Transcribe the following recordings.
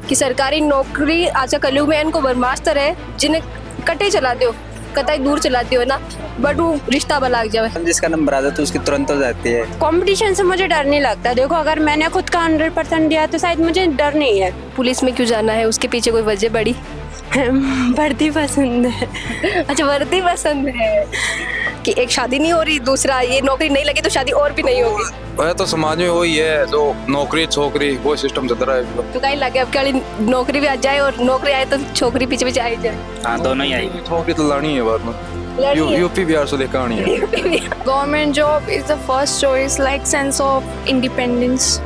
कि सरकारी नौकरी आज का कलयुग में इनको बर्मास्त है जिन्हें कटे चला दो कतई दूर चला दियो ना बट वो रिश्ता बना जाए। जिसका नंबर आ जाता है उसकी तुरंत हो जाती है। कंपटीशन से मुझे डर नहीं लगता। देखो अगर मैंने खुद का 100% दिया तो शायद मुझे डर नहीं है। पुलिस में क्यों जाना है, उसके पीछे कोई वजह बड़ी? वर्दी पसंद है। अच्छा वर्दी पसंद है कि एक शादी नहीं हो रही, दूसरा ये नौकरी नहीं लगी तो शादी और भी नहीं होगी। वह तो समाज में वही है जो नौकरी छोकरी वो सिस्टम चल रहा है। तो कहीं लगे अब क्या नौकरी भी आ जाए और नौकरी आए तो छोकरी पीछे पीछे आई जाए। हाँ दोनों ही आएगी। छोकरी तो लानी है बाद में। यूपी बिहार से लेकर आनी है। Government job is the first choice, like sense of independence.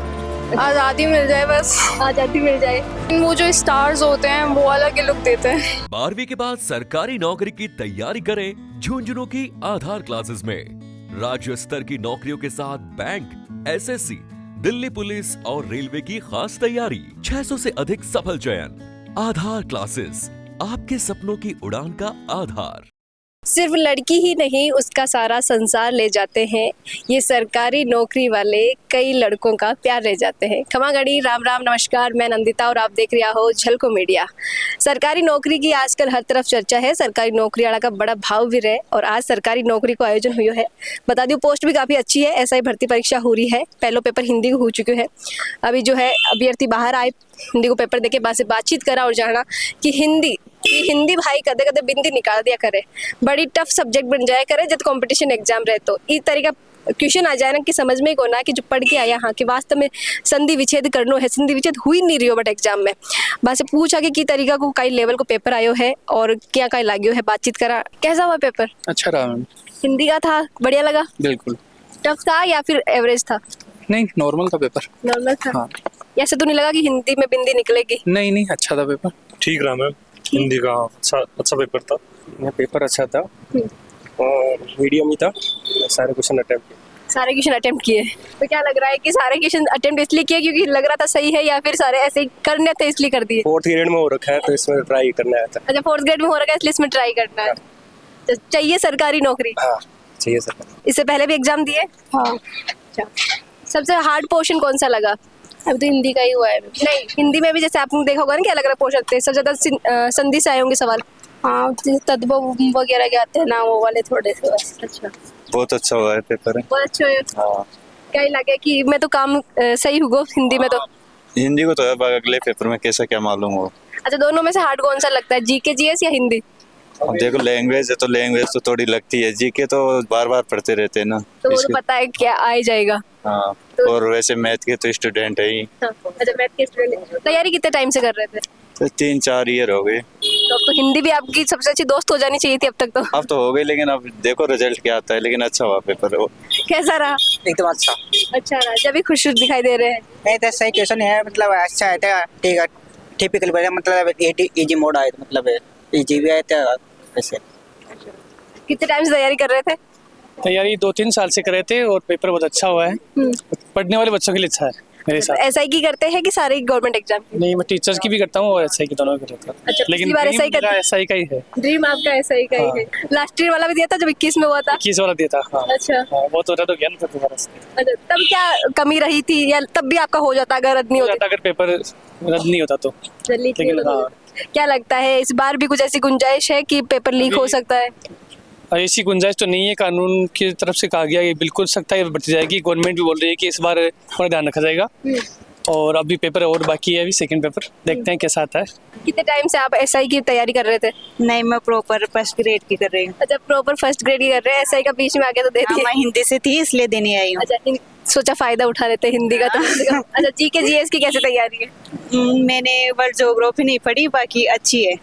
आज़ादी मिल जाए बस, आजादी मिल जाए। वो जो स्टार्स होते हैं वो अलग ही लुक देते हैं। 12वीं के बाद सरकारी नौकरी की तैयारी करें झुंझुनू की आधार क्लासेस में। राज्य स्तर की नौकरियों के साथ बैंक, एसएससी, दिल्ली पुलिस और रेलवे की खास तैयारी। 600 से अधिक सफल चयन। आधार क्लासेस, आपके सपनों की उड़ान का आधार। सिर्फ लड़की ही नहीं उसका सारा संसार ले जाते हैं ये सरकारी नौकरी वाले, कई लड़कों का प्यार ले जाते हैं। खमा गढ़ी, राम राम, नमस्कार, मैं नंदिता और आप देख रहा हो झलको मीडिया। सरकारी नौकरी की आजकल हर तरफ चर्चा है। सरकारी नौकरी वाला का बड़ा भाव भी रहे और आज सरकारी नौकरी को आयोजन हुई है। बता दूं पोस्ट भी काफ़ी अच्छी है। ऐसा ही भर्ती परीक्षा हो रही है। पहला पेपर हिंदी को हो चुके हैं। अभी जो है अभ्यर्थी बाहर आए, हिंदी को पेपर देके वहाँ से बातचीत करा और जाना कि हिंदी भाई कदे कदे बिंदी निकाल दिया करे, बड़ी टफ सब्जेक्ट बन जाया करे जब कंपटीशन एग्जाम रहे तो इस तरीका क्वेश्चन आ जाए ना कि समझ में को ना कि जो पढ़ के आया हाँ कि वास्तव में संधि विच्छेद करनो है, संधि विच्छेद हुई नहीं रही हो बट एग्जाम में बस पूछा कि की तरीका को कई लेवल को पेपर आयो है और क्या क्या लाग्यो है। बातचीत करा, कैसा हुआ पेपर? अच्छा रहा मैम। हिंदी का था, बढ़िया लगा? बिल्कुल। टफ था या फिर एवरेज था? नहीं नॉर्मल था पेपर। नॉर्मल था। हाँ। ऐसा तो नहीं लगा कि हिंदी में बिंदी निकलेगी? नहीं अच्छा था पेपर। ठीक रहा मैम, हिंदी का अच्छा पेपर था। पेपर अच्छा था और मीडियम ही था। सारे क्वेश्चन अटेम्प्ट किए। तो क्या लग रहा है कि सारे क्वेश्चन अटेम्प्ट इसलिए किए क्योंकि लग रहा था सही है या फिर सारे ऐसे ही करने थे इसलिए कर दिए? 4th ग्रेड में हो रखा है तो इसमें ट्राई करना है। अच्छा 4th ग्रेड में हो रखा है इसलिए इसमें ट्राई करना है। तो चाहिए सरकारी नौकरी? हाँ चाहिए सर। इससे पहले भी एग्जाम दिए? हाँ। अच्छा, सबसे हार्ड पोर्शन कौन सा लगा? अब तो हिंदी का ही हुआ है। नहीं हिंदी में भी जैसे आपने देखा होगा ना कि अलग अलग पोर्शन थे, सबसे ज्यादा संधि से आए होंगे सवाल। हाँ तद्भव वगैरह के आते हैं ना वो वाले थोड़े से बस। अच्छा बहुत अच्छा हुआ है पेपर। बहुत अच्छा है। हाँ क्या ही लगे कि मैं तो काम सही हुआ हिंदी में? तो हिंदी को तो अब अगले पेपर में कैसा क्या मालूम हो। अच्छा दोनों में से हार्ड कौन सा लगता है, जीके जीएस या हिंदी? अब देखो लैंग्वेज है तो लैंग्वेज तो थोड़ी लगती है, जीके तो बार बार पढ़ते रहते हैं ना तो वो तो पता है क्या आ ही जाएगा। हाँ और वैसे मैथ के तो स्टूडेंट है ही। अच्छा मैथ के स्टूडेंट। तैयारी कितने टाइम से कर रहे थे? तो 3-4 ईयर हो गए। तो अब तो हिंदी भी आपकी सबसे अच्छी दोस्त हो जानी चाहिए थी अब तक तो। अब तो हो गई लेकिन अब देखो रिजल्ट क्या आता है। लेकिन अच्छा हुआ पेपर। वो कैसा रहा? एकदम अच्छा। अच्छा रहा, जब भी खुश दिखाई दे रहे हैं। नहीं तो सही क्वेश्चन है, मतलब अच्छा है। ठीक है, टिपिकल बढ़िया, मतलब इजी मोड आए तो मतलब इजी भी आए तो वैसे। कितने टाइम से तैयारी कर रहे थे? तैयारी 2-3 साल से कर रहे थे और पेपर बहुत अच्छा हुआ है। पढ़ने वाले बच्चों के लिए अच्छा है मेरे हिसाब से। एसआई की करते हैं कि सारे गवर्नमेंट एग्जाम? नहीं मैं टीचर्स की भी करता हूँ और एसआई की दोनों भी करता हूँ। अच्छा, लेकिन पिछली बार SI का एसआई का ही है। ड्रीम आपका एसआई का ही है। लास्ट ईयर वाला भी दिया था जब 21 में हुआ था? 21 वाला दिया था। हाँ। अच्छा वो तो तो गया ना दोबारा से। अच्छा तब क्या कमी रही थी या तब भी आपका हो जाता अगर रद्द नहीं होता? अगर पेपर रद्द नहीं होता तो। लेकिन हाँ क्या लगता है इस बार भी कुछ ऐसी गुंजाइश है कि पेपर लीक हो सकता है? ऐसी गुंजाइश तो नहीं है, कानून की तरफ से कहा गया ये बिल्कुल सकता है बढ़ती जाएगी। गवर्नमेंट भी बोल रही है कि इस बार थोड़ा ध्यान रखा जाएगा और अभी पेपर और बाकी है, अभी सेकंड पेपर देखते हैं कैसा आता है। कितने टाइम से आप एसआई की तैयारी कर रहे थे? नहीं मैं प्रॉपर फर्स्ट ग्रेड की कर रही हूँ। अच्छा प्रॉपर फर्स्ट ग्रेड की कर रहे हैं, एसआई का बीच में आके तो दे दिया? मैं हिंदी से थी इसलिए देने आई हूँ। अच्छा सोचा फायदा उठा लेते हिंदी का तो। अच्छा जीके जीएस की कैसे तैयारी है? मैंने वर्ल्ड ज्योग्राफी नहीं पढ़ी, बाकी अच्छी है।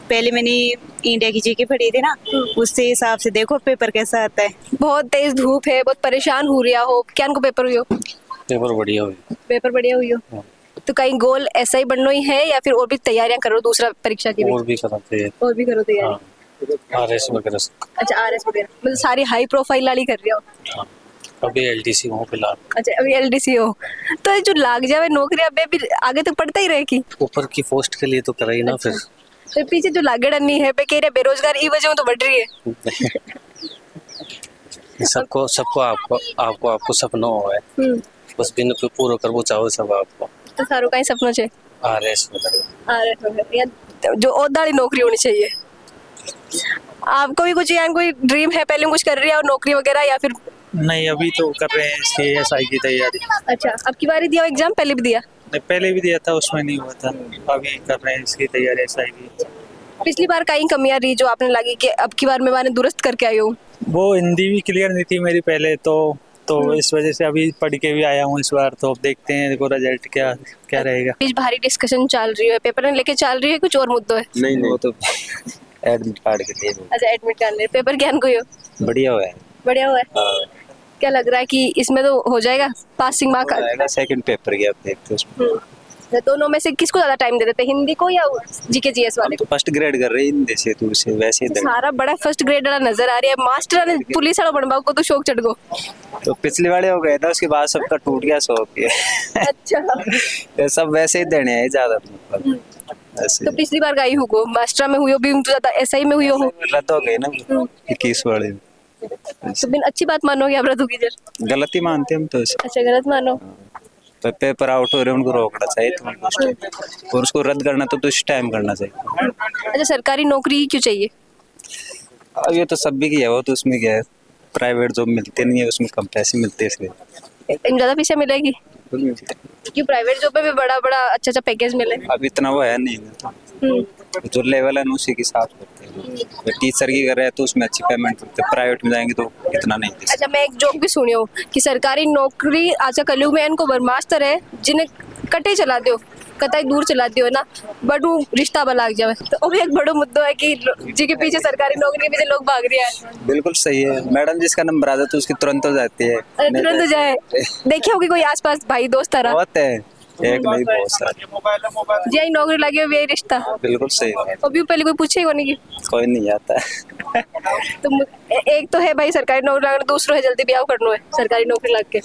पहले मैंने इंडिया की जीके पढ़ी थी ना, उससे हिसाब से देखो पेपर कैसा आता है। बहुत तेज धूप है, बहुत परेशान हो रहा हो, क्या इनको पेपर हुई हो? पेपर बढ़िया हुई। पेपर बढ़िया हुई हो तो कहीं गोल ऐसा ही बनना ही है या फिर और भी तैयारियां करो दूसरा परीक्षा की? और भी कराते हैं। और भी करो तैयारी? आरएस वगैरह। अच्छा आरएस वगैरह, मतलब सारी हाई प्रोफाइल वाली कर रही हो? अभी एलडीसी हो फिलहाल। अच्छा अभी एलडीसी हो तो जो लाग जाए नौकरी अब भी आगे तक पढ़ता ही रहेगी? ऊपर की पोस्ट के लिए तो करा ही ना। फिर तो पीछे जो लागड़नी है बेकेरिया बेरोजगार ई वजह तो बढ़ रही है। सबको आपको सपना हो है, बस बिन पे पूरा करबो चाहो सब आपको। तो सारो कहीं सपनों छे? RS या जो ओहदा वाली नौकरी होनी चाहिए। आपको भी कुछ या कोई ड्रीम है, पहले कुछ कर रही है और नौकरी वगैरह, या फिर? नहीं, अभी तो कर रहे हैं CSI की तैयारी। अच्छा, अब की बारी दिया एग्जाम, पहले भी दिया? नहीं, पहले भी दिया था, उसमें नहीं हुआ था। अभी कर रहे हैं इसकी तैयारी SI की। पिछली बार कहीं कमियां रही जो आपने लगी कि अब की बार मैंने दुरुस्त करके आई हूँ? वो हिंदी भी क्लियर नहीं थी मेरी पहले तो इस वजह से अभी पढ़ के भी आया हूँ इस बार। तो अब देखते हैं देखो रिजल्ट क्या क्या रहेगा। बीच भारी डिस्कशन चल रही है, पेपर लेके चल रही है, कुछ और मुद्दों है? नहीं वो तो एडमिट कार्ड के लिए। अच्छा, एडमिट कर ले, पेपर ज्ञान को हो बढ़िया हुआ है। बढ़िया हुआ है। क्या लग रहा है कि इसमें तो हो जाएगा पासिंग मार्क? सेकंड पेपर गया, आप देखते उसमें। दोनों में से किसको ज्यादा टाइम दे देते, हिंदी को या जीके जीएस वाले को? फर्स्ट ग्रेड कर रहे हैं हिंदी से, तो उसे वैसे ही सारा बड़ा फर्स्ट ग्रेड वाला नजर आ रही है। मास्टर ने पुलिस वाला बनवाओ को तो शौक चढ़ गो। तो पिछले वाले हो गए था, उसके बाद सबका टूट गया शौक ये। अच्छा, ये सब वैसे ही देने हैं ज्यादा, मतलब ऐसे तो पिछली बार गई हूँ मास्टर में हुई हो भी, तो ज्यादा SI में हुई हो? रद्द हो गए ना 21 वाले। तो बिन अच्छी बात मानोगे आप रद्द की? गलती मानते हम तो इसे। अच्छा, गलत मानो। तो पेपर आउट हो रहे हैं, उनको रोकना चाहिए तो और उसको रद्द करना तो इस टाइम करना चाहिए। अच्छा, सरकारी नौकरी क्यों चाहिए? अब ये तो सभी की है, वो तो उसमें क्या है, प्राइवेट जॉब मिलते नहीं है, उसमें कम पैसे मिलते हैं इसलिए। ज्यादा पैसे मिलेगी क्यों? प्राइवेट जॉब में भी बड़ा बड़ा अच्छा पैकेज मिले। अब इतना वो है नहीं ना, जो लेवल है ना उसी के साथ करते हैं। टीचर की कर रहे हैं तो उसमें अच्छी पेमेंट करते हैं, प्राइवेट में जाएंगे तो इतना नहीं देते। अच्छा, मैं एक जोक भी सुनी हो कि सरकारी नौकरी आज का कलयुग में इनको बर्मास्तर है जिन्हें कटे चला दो, कतई दूर चला दियो ना, बट वो रिश्ता बलाग जाए। तो वो भी एक बड़ा मुद्दा है कि जी के पीछे, सरकारी नौकरी के पीछे लोग भाग रहे हैं। बिल्कुल सही है मैडम, जिसका नंबर आ जाता है उसकी तुरंत हो जाती है। तुरंत हो जाए। देखिए होगी कोई आसपास भाई दोस्त रहा बहुत है, एक नहीं बहुत सारे। यही नौकरी लगी हो, यही रिश्ता। बिल्कुल सही है। अभी पहले कोई पूछेगा नहीं कि कोई नहीं आता तो एक तो है भाई सरकारी नौकरी लगना, दूसरा है जल्दी ब्याह करना है सरकारी नौकरी लग के।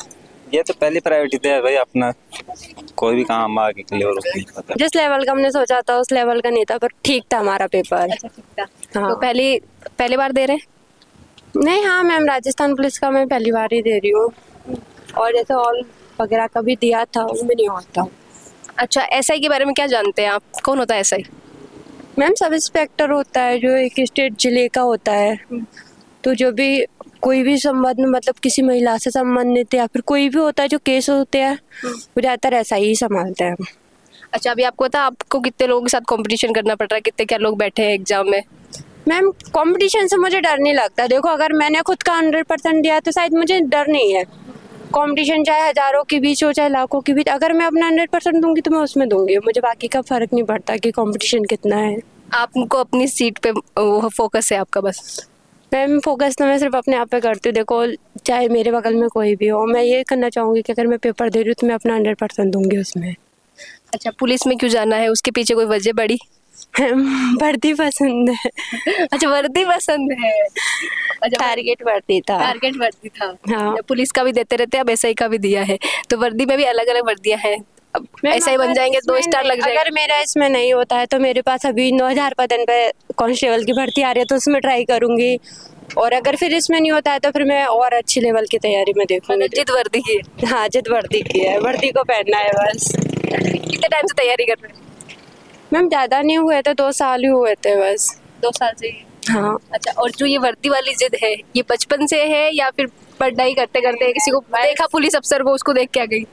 ये तो पहली प्रायोरिटी है भाई, अपना कोई भी काम आगे के लिए और जिस लेवल का हमने सोचा था उस लेवल का नहीं था, पर ठीक था हमारा पेपर। अच्छा, ठीक था। हाँ। तो पहली बार दे रहे हैं? नहीं, हाँ मैम, राजस्थान पुलिस का मैं पहली बार ही दे रही हूँ, और जैसे ऑल वगैरह का भी दिया था उनमें नहीं होता। अच्छा, SI के बारे में क्या जानते हैं आप? कौन होता है SI? मैम, सब इंस्पेक्टर होता है जो एक स्टेट जिले का होता है। तो जो भी कोई भी संबंध, मतलब किसी महिला से संबंधित या फिर कोई भी होता है जो केस होते हैं, वो ज़्यादातर ऐसा ही संभालते हैं। अच्छा, अभी आपको पता आपको कितने लोगों के साथ कंपटीशन करना पड़ रहा है, कितने क्या लोग बैठे हैं एग्जाम में? मैम, कंपटीशन से मुझे डर नहीं लगता। देखो, अगर मैंने खुद का 100% दिया तो शायद मुझे डर नहीं है। कंपटीशन चाहे हजारों के बीच हो चाहे लाखों के बीच, अगर मैं अपना 100% दूंगी तो मैं उसमें दूंगी, मुझे बाकी का फर्क नहीं पड़ता कि कंपटीशन कितना है। आपको अपनी सीट पे वो फोकस है आपका बस? मैम, फोकस तो मैं सिर्फ अपने आप पे करती हूँ। देखो, चाहे मेरे बगल में कोई भी हो, मैं ये करना चाहूँगी कि अगर मैं पेपर दे रही हूँ तो मैं अपना 100% दूंगी उसमें। अच्छा, पुलिस में क्यों जाना है? उसके पीछे कोई वजह बड़ी? वर्दी पसंद है। अच्छा, वर्दी पसंद है। अच्छा, टारगेट वर्दी था। टारगेट वर्दी था। हाँ। पुलिस का भी देते रहते हैं, अब SI का भी दिया है, तो वर्दी में भी अलग अलग वर्दियां हैं। अब SI बन जाएंगे 2 स्टार लग जाएगा। अगर मेरा इसमें नहीं होता है तो मेरे पास अभी 9000 पदन पे कांस्टेबल की भर्ती आ रही है, तो उसमें ट्राई करूंगी। और अगर फिर इसमें नहीं होता है तो फिर मैं और अच्छी लेवल की तैयारी में देखूंगी। जिद वर्दी की है। हाँ, जिद वर्दी की है, वर्दी को पहनना है बस। कितने टाइम से तैयारी कर रहे हैं? मैम, ज़्यादा नहीं हुए थे, 2 साल ही हुए थे बस। 2 साल से ही? हाँ। अच्छा, और जो ये वर्दी वाली जिद है, ये बचपन से है या फिर पढ़ाई करते करते किसी को देखा पुलिस अफसर को, उसको देख के आ गई?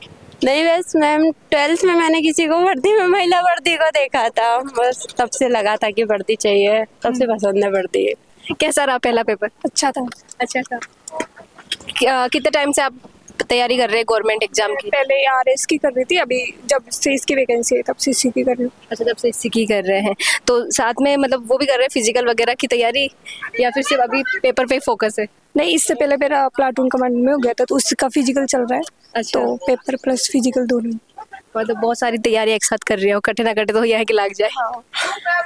नहीं, बस मैम 12th में मैंने किसी को वर्दी में, महिला वर्दी को देखा था, बस तब से लगा था कि वर्दी चाहिए, तब से पसंद है वर्दी। कैसा रहा पहला पेपर? अच्छा था। अच्छा था। कितने टाइम से आप तैयारी कर रहे हैं गवर्नमेंट एग्जाम की? पहले RS की कर रही थी, अभी जब से इसकी वैकेंसी है तब से इसी की कर रही हूँ। अच्छा, जब से इसी की कर रहे हैं, तो साथ में मतलब वो भी कर रहे हैं फिजिकल वगैरह की तैयारी, या फिर सिर्फ अभी पेपर पे फोकस है? नहीं, इससे पहले मेरा प्लाटून कमांड में हो गया था, तो उसका फिजिकल चल रहा है। अच्छा। तो पेपर प्लस फिजिकल दोनों। मतलब बहुत सारी तैयारी एक साथ कर रही है, कटे ना कटे तो यह है कि लग जाए। हाँ।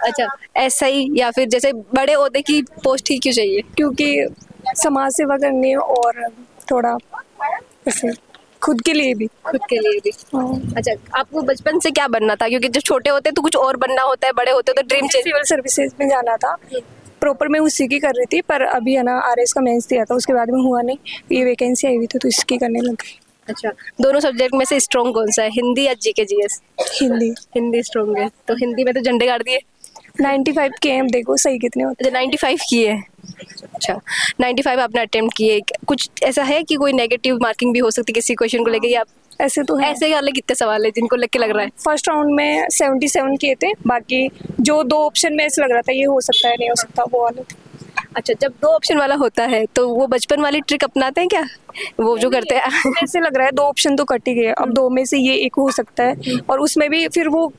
अच्छा, SI या फिर जैसे बड़े ओहदे की पोस्ट ही क्यों चाहिए? क्योंकि समाज सेवा करनी है और थोड़ा ऐसे खुद के लिए भी। खुद के लिए भी। हाँ। अच्छा, आपको बचपन से क्या बनना था? क्योंकि जब छोटे होते तो कुछ और बनना होता है, बड़े होते तो ड्रीम चाहिए। सिविल सर्विसेज में जाना था, प्रॉपर मैं उसी की कर रही थी, पर अभी है ना RS का मेंस दिया था, उसके बाद में हुआ नहीं, ये वैकेंसी आई हुई थी तो इसकी करने लग गई। अच्छा, दोनों सब्जेक्ट में से स्ट्रॉन्ग कौन सा है, हिंदी या GK GS? Hindi. Hindi strong है, तो हिंदी में तो झंडे गाड़ दिए। 95 के हैं, अब देखो सही कितने होते अच्छा 95 की है। अच्छा 95 आपने अटेम्प्ट किए, कुछ ऐसा है कि कोई नेगेटिव मार्किंग भी हो सकती है किसी क्वेश्चन को लेके, या हैं। ऐसे तो है। ऐसे वाले कितने सवाल है जिनको लेके लग रहा है? फर्स्ट राउंड में 77 किए थे, बाकी जो 2 ऑप्शन में ऐसे लग रहा था ये हो सकता है नहीं हो सकता वो वाले। अच्छा, जब 2 ऑप्शन वाला होता है तो वो बचपन वाली ट्रिक अपनाते हैं क्या, वो जो करते हैं? ऐसे लग रहा है 2 ऑप्शन तो कट ही गए, अब 2 में से ये एक हो सकता है, और उसमें भी फिर वो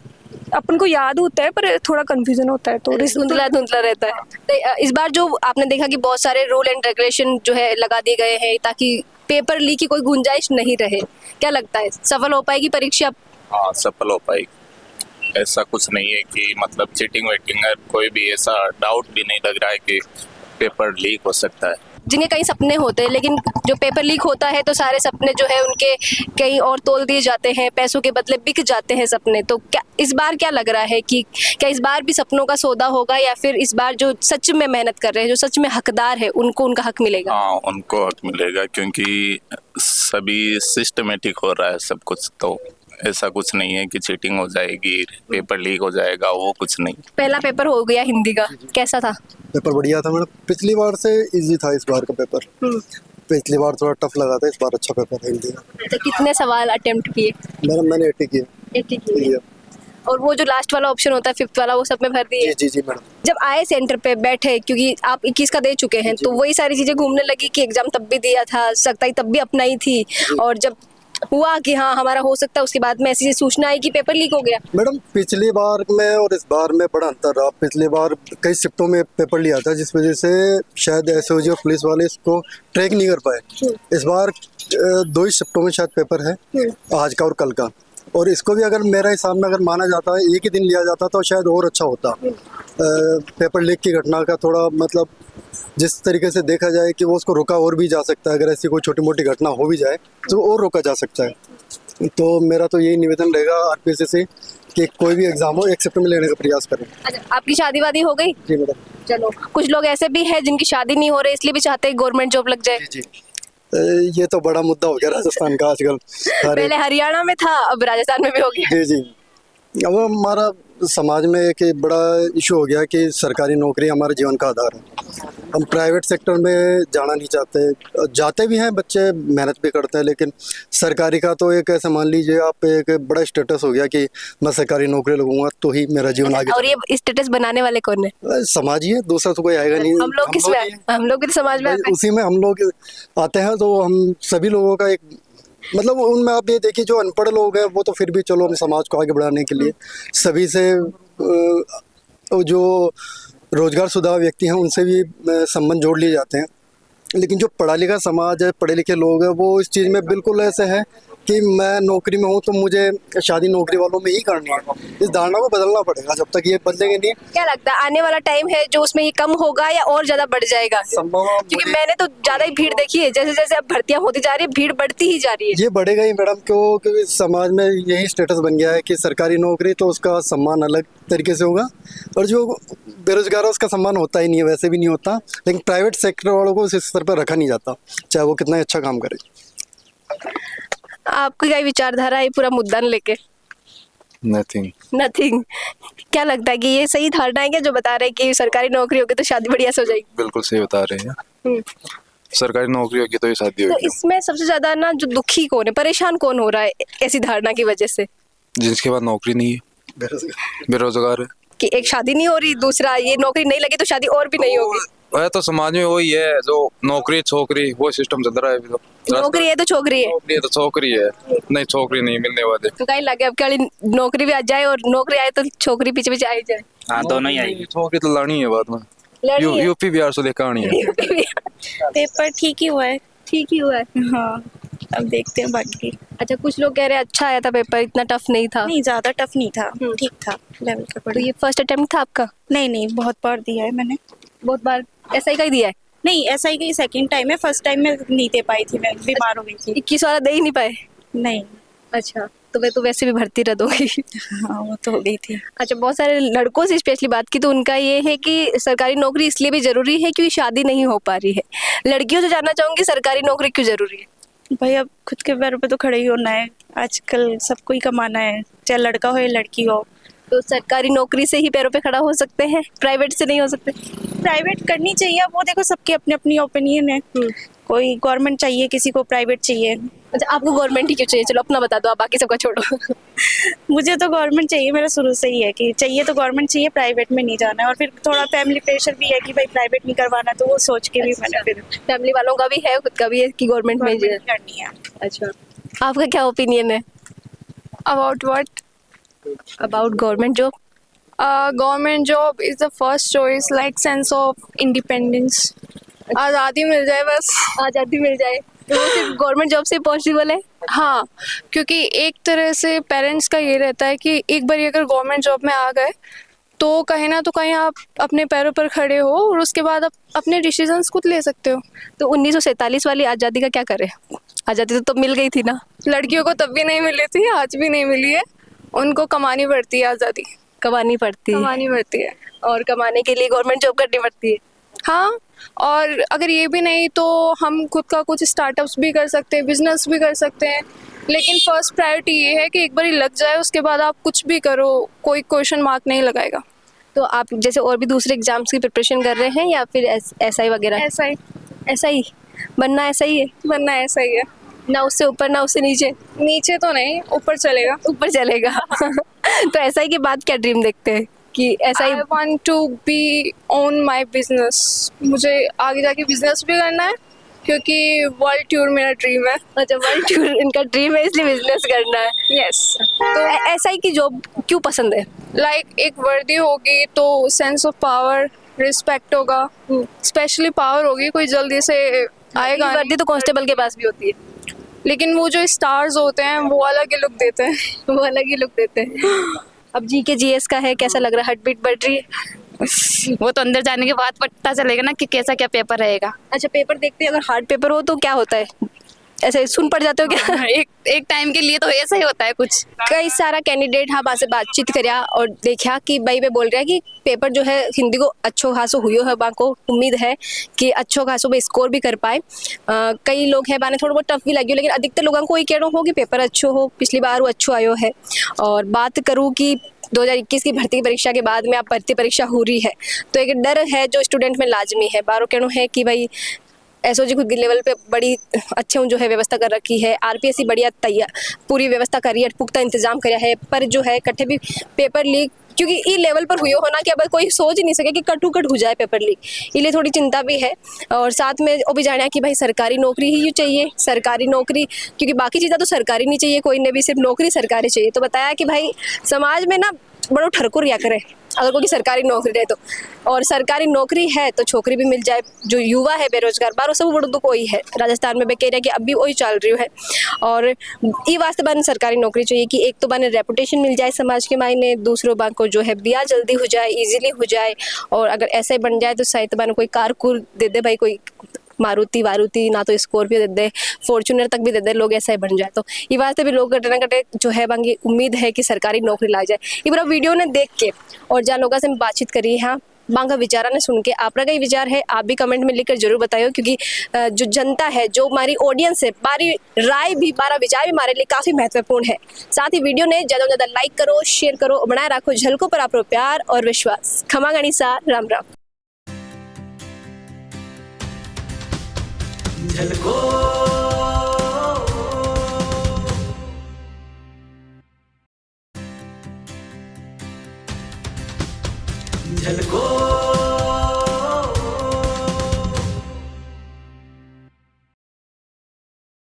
अपन को याद होता है पर थोड़ा कंफ्यूजन होता है, तो धुंधला धुंधला रहता है। तो इस बार जो आपने देखा कि बहुत सारे रूल एंड रेगुलेशन जो है लगा दिए गए हैं ताकि पेपर लीक की कोई गुंजाइश नहीं रहे, क्या लगता है सफल हो पाएगी परीक्षा? हाँ सफल हो पाएगी, ऐसा कुछ नहीं है कि मतलब चीटिंग वेटिंग है, कोई भी ऐसा डाउट भी नहीं लग रहा है कि पेपर लीक हो सकता है। जिनके कई सपने होते हैं, लेकिन जो पेपर लीक होता है तो सारे सपने जो है उनके कहीं और तोल दिए जाते हैं, पैसों के बदले बिक जाते हैं सपने। तो क्या इस बार क्या लग रहा है कि क्या इस बार भी सपनों का सौदा होगा, या फिर इस बार जो सच में मेहनत कर रहे हैं, जो सच में हकदार है, उनको उनका हक मिलेगा? हाँ उनको हक मिलेगा, क्योंकि सभी सिस्टमेटिक हो रहा है सब कुछ, तो ऐसा कुछ नहीं है कि चीटिंग हो जाएगी, पेपर लीक हो जाएगा, वो कुछ नहीं। पहला पेपर हो गया हिंदी का, कैसा था? पेपर बढ़िया था मैडम, पिछली बार से इजी था इस बार का पेपर। पिछली बार थोड़ा टफ लगा था, इस बार अच्छा पेपर है हिंदी का। तो कितने सवाल अटेम्प्ट किए? मैडम मैंने 80 किए। 80 किए। और वो जो लास्ट वाला ऑप्शन होता है 5th वाला, वो सब में भर दिए? जी जी मैडम। जब आए सेंटर पे बैठे, क्योंकि आप 21 का दे चुके हैं, तो वही सारी चीजें घूमने लगी कि एग्जाम तब भी दिया था, सख्ताई तब भी अपनाई थी, और जब हुआ कि हाँ हमारा हो सकता है, उसके बाद में ऐसी सूचना आई कि पेपर लीक हो गया? मैडम पिछली बार में और इस बार में बड़ा अंतर रहा। पिछली बार कई शिफ्टों में पेपर लिया था, जिस वजह से शायद एसओजी और पुलिस वाले इसको ट्रैक नहीं कर पाए। इस बार 2 ही शिफ्टों में शायद पेपर है, आज का और कल का, और इसको भी अगर मेरा हिसाब में अगर माना जाता है एक ही दिन लिया जाता तो शायद और अच्छा होता। पेपर लीक की घटना का थोड़ा मतलब जिस तरीके से देखा जाए कि वो उसको रोका और भी जा सकता है, अगर ऐसी कोई छोटी मोटी घटना हो भी जाए तो और रोका जा सकता है। तो मेरा तो यही निवेदन रहेगा आरपीएससी से कि कोई भी एग्जाम हो 1 शिफ्ट में लेने का प्रयास करें। अच्छा, आपकी शादी वादी हो गई? जी मैडम। चलो, कुछ लोग ऐसे भी हैं जिनकी शादी नहीं हो रही, इसलिए भी चाहते हैं गवर्नमेंट जॉब लग जाए। जी ये तो बड़ा मुद्दा हो गया राजस्थान का आजकल। पहले हरियाणा में था, अब राजस्थान में भी हो गया। जी अब हमारा समाज में एक बड़ा इशू हो गया कि सरकारी नौकरी हमारे जीवन का आधार है। हम प्राइवेट सेक्टर में जाना नहीं चाहते, जाते भी हैं, बच्चे मेहनत भी करते हैं, लेकिन सरकारी का तो एक ऐसा मान लीजिए आप एक बड़ा स्टेटस हो गया कि मैं सरकारी नौकरी लगूंगा तो ही मेरा जीवन आगे। और ये स्टेटस बनाने वाले कौन है? समाज ही है, दूसरा तो कोई आएगा नहीं। हम लोग किस में? हम लोग भी तो समाज में आते हैं। उसी में हम लोग आते हैं, तो हम सभी लोगों का एक मतलब उनमें आप ये देखिए जो अनपढ़ लोग हैं वो तो फिर भी चलो हम समाज को आगे बढ़ाने के लिए सभी से जो रोजगारशुदा व्यक्ति हैं उनसे भी संबंध जोड़ लिए जाते हैं, लेकिन जो पढ़ा लिखा समाज है, पढ़े लिखे लोग हैं, वो इस चीज़ में बिल्कुल ऐसे हैं कि मैं नौकरी में हूँ तो मुझे शादी नौकरी वालों में ही करनी है। इस धारणा को बदलना पड़ेगा, जब तक ये बदलेंगे नहीं। क्या लगता है आने वाला टाइम है जो उसमें ये कम होगा या और ज्यादा बढ़ जाएगा? क्योंकि मैंने तो ज्यादा ही भीड़ देखी है, जैसे जैसे अब भर्तियां होती जा रही है भीड़ बढ़ती ही जा रही है। ये बढ़ेगा ही मैडम, क्योंकि समाज में यही स्टेटस बन गया है कि सरकारी नौकरी तो उसका सम्मान अलग तरीके से होगा, और जो बेरोजगार है उसका सम्मान होता ही नहीं है, वैसे भी नहीं होता। लेकिन प्राइवेट सेक्टर वालों को उस स्तर पर रखा नहीं जाता, चाहे वो कितना अच्छा काम करे। आपकी क्या विचारधारा है पूरा मुद्दा लेके? नथिंग। क्या लगता है कि ये सही धारणा है क्या जो बता रहे हैं कि सरकारी नौकरी होगी तो शादी बढ़िया से हो जाएगी? बिल्कुल सही बता रहे हैं। सरकारी नौकरी होगी तो ये शादी तो होगी। इसमें सबसे ज्यादा ना जो दुखी कौन है, परेशान कौन हो रहा है ऐसी धारणा की वजह से? जिसके पास नौकरी नहीं है, बेरोजगार है। कि एक शादी नहीं हो रही, दूसरा ये नौकरी नहीं लगी तो शादी और भी नहीं होगी। वह तो समाज में वही है, जो नौकरी छोकरी वो सिस्टम चल रहा है अभी तो। नौकरी है तो छोकरी है, नौकरी है तो छोकरी है, नहीं छोकरी नहीं मिलने वाले। तो कहीं लगे अब क्या नौकरी भी आ जाए और नौकरी आए तो छोकरी पीछे पीछे आई जाए। हाँ दोनों ही आएगी। छोकरी तो लानी है बाद में, यूपी बिहार से लेकर आनी है। पेपर ठीक ही हुआ है। ठीक ही हुआ है। हाँ अब देखते हैं बाकी। अच्छा, कुछ लोग कह रहे हैं अच्छा आया था पेपर, इतना टफ नहीं था। नहीं ज्यादा टफ नहीं था, ठीक था लेवल का। तो ये फर्स्ट अटेम्प्ट था आपका? नहीं बहुत बार दिया है मैंने। बहुत बार ऐसा ही कहीं दिया है? नहीं ऐसा ही कहीं सेकंड टाइम है, फर्स्ट टाइम में नहीं दे पाई थी, मैं बीमार हो गई थी। 21 वाला दे ही नहीं पाए? नहीं। अच्छा, तो वे तो वैसे भी भर्ती रद्द हो गई। हाँ वो तो हो गई थी। अच्छा, बहुत सारे लड़कों से स्पेशली बात की तो उनका ये है कि सरकारी नौकरी इसलिए भी जरूरी है क्योंकि शादी नहीं हो पा रही है। लड़कियों से जानना चाहूंगी सरकारी नौकरी क्यों जरूरी है? भाई अब खुद के पैरों पे तो खड़े ही होना है, आजकल सबको ही कमाना है, चाहे लड़का हो या लड़की हो। तो सरकारी नौकरी से ही पैरों पे खड़ा हो सकते हैं, प्राइवेट से नहीं हो सकते? प्राइवेट करनी चाहिए, अब वो देखो सबकी अपनी अपनी ओपिनियन है, कोई गवर्नमेंट चाहिए, किसी को प्राइवेट चाहिए। अच्छा, आपको गवर्नमेंट ही क्यों चाहिए? चलो अपना बता दो, आप बाकी सबका छोड़ो। मुझे तो गवर्नमेंट चाहिए, मेरा शुरू से ही है कि चाहिए तो गवर्नमेंट चाहिए, प्राइवेट में नहीं जाना है। और फिर थोड़ा फैमिली प्रेशर भी है कि भाई प्राइवेट नहीं करवाना, तो वो सोच के भी मैंने फिर फैमिली वालों का भी है, खुद का भी है कि गवर्नमेंट में गवर्नमेंट करनी है। अच्छा, आपका क्या ओपिनियन है about what? About government job? Government job is the first choice, like sense of independence, आज़ादी मिल जाए बस। आज़ादी मिल जाए तो वो सिर्फ गवर्नमेंट जॉब से पॉसिबल है? हाँ, क्योंकि एक तरह से पेरेंट्स का ये रहता है कि एक बार अगर गवर्नमेंट जॉब में आ गए तो कहीं ना तो कहीं आप अपने पैरों पर खड़े हो और उसके बाद आप अपने डिसीजंस खुद ले सकते हो। तो 1947 वाली आज़ादी का क्या करें? आज़ादी तो तब मिल गई थी ना। लड़कियों को तब भी नहीं मिली थी, आज भी नहीं मिली है, उनको कमानी पड़ती है, आज़ादी कमानी पड़ती है और कमाने के लिए गवर्नमेंट जॉब करनी पड़ती है। हाँ, और अगर ये भी नहीं तो हम खुद का कुछ स्टार्टअप्स भी कर सकते हैं, बिजनेस भी कर सकते हैं, लेकिन फर्स्ट प्रायोरिटी ये है कि एक बार ही लग जाए, उसके बाद आप कुछ भी करो, कोई क्वेश्चन मार्क नहीं लगाएगा। तो आप जैसे और भी दूसरे एग्जाम्स की प्रिपरेशन कर रहे हैं या फिर SI वगैरह? SI बनना ऐसा ही है? बनना ऐसा ही है, ना उससे ऊपर ना उससे नीचे? नीचे तो नहीं, ऊपर चलेगा। ऊपर चलेगा। तो SI के बाद क्या ड्रीम देखते हैं कि SI? I want to be own my business, मुझे आगे जाके बिजनेस भी करना है क्योंकि वर्ल्ड टूर मेरा ड्रीम है। अच्छा, वर्ल्ड टूर इनका ड्रीम है, इसलिए बिजनेस करना है। यस। तो SI की जॉब क्यों पसंद है? लाइक एक वर्दी होगी तो सेंस ऑफ पावर, रिस्पेक्ट होगा, स्पेशली पावर होगी, कोई जल्दी से आएगा नहीं। वर्दी तो कांस्टेबल के पास भी होती है, लेकिन वो जो स्टार्स होते हैं वो अलग ही लुक देते हैं। वो अलग ही लुक देते हैं। अब GK GS का है, कैसा लग रहा है? हार्ट बीट बढ़ रही है? वो तो अंदर जाने के बाद पता चलेगा ना कि कैसा क्या पेपर रहेगा। अच्छा, पेपर देखते हैं, अगर हार्ड पेपर हो तो क्या होता है? ऐसे सुन पड़ जाते हो क्या? एक टाइम के लिए तो ऐसा ही होता है कुछ। कई सारा कैंडिडेट हाँ से बातचीत करिया और देखा कि भाई वे बोल रहा है कि पेपर जो है हिंदी को अच्छो खासो हुई है, बाको उम्मीद है कि अच्छो खासो में स्कोर भी कर पाए। कई लोग हैं बाने थोड़ा बहुत टफ भी लगी हो, लेकिन अधिकतर लोगों को ये कहना हो कि पेपर अच्छो हो, पिछली बार वो अच्छो आयो है। और बात करूँ कि 2021 की भर्ती परीक्षा के बाद में अब भर्ती परीक्षा हो रही है, तो एक डर है जो स्टूडेंट में लाजमी है। बारो कहना है कि भाई SOG खुद के लेवल पे बड़ी अच्छे जो है व्यवस्था कर रखी है, RPSC बढ़िया तैयार पूरी व्यवस्था करी है, पुख्ता इंतजाम कराया है, पर जो है कट्ठे भी पेपर लीक क्योंकि ई लेवल पर हुई हो ना कि अब कोई सोच ही नहीं सके कि कट हो जाए पेपर लीक, इसलिए थोड़ी चिंता भी है। और साथ में वो भी जाना कि भाई सरकारी नौकरी ही चाहिए, सरकारी नौकरी, क्योंकि बाकी चीज़ें तो सरकारी नहीं चाहिए, कोई ने भी सिर्फ नौकरी सरकारी चाहिए। तो बताया कि भाई समाज में ना बड़ो ठरकुर या करे अगर कोई सरकारी नौकरी रहे तो, और सरकारी नौकरी है तो छोकरी भी मिल जाए। जो युवा है बेरोजगार बारो सब बड़ो दुख वही है, राजस्थान में कह रहे हैं कि अभी वही चल रही है। और ये वास्ते बाने सरकारी नौकरी चाहिए कि एक तो बाने रेपुटेशन मिल जाए समाज के मायने, दूसरों बान को जो है ब्याह जल्दी हो जाए, इजीली हो जाए, और अगर ऐसे बन जाए तो शायद बाने कोई कार कुर दे दे, भाई कोई मारुति वारुति ना तो स्कॉर्पियो दे दे, फॉर्च्यूनर तक भी दे दे, लोग ऐसा ही बन जाए। तो ये वास्ते भी लोग कटे ना कटे जो है बांगी उम्मीद है कि सरकारी नौकरी ला जाए। ये पूरा वीडियो ने देख के और जहाँ लोगों से बातचीत करी है, हाँ बांगा विचारा ने सुन के आपका कई विचार है आप भी कमेंट में लिखकर जरूर बताइए, क्योंकि जो जनता है, जो हमारी ऑडियंस है, बारी राय भी, बारा विचार भी हमारे लिए काफ़ी महत्वपूर्ण है। साथ ही वीडियो ने ज़्यादा से ज़्यादा लाइक करो, शेयर करो, बनाए रखो झलकों पर आपको प्यार और विश्वास। खमा गणिसा, राम राम। झलको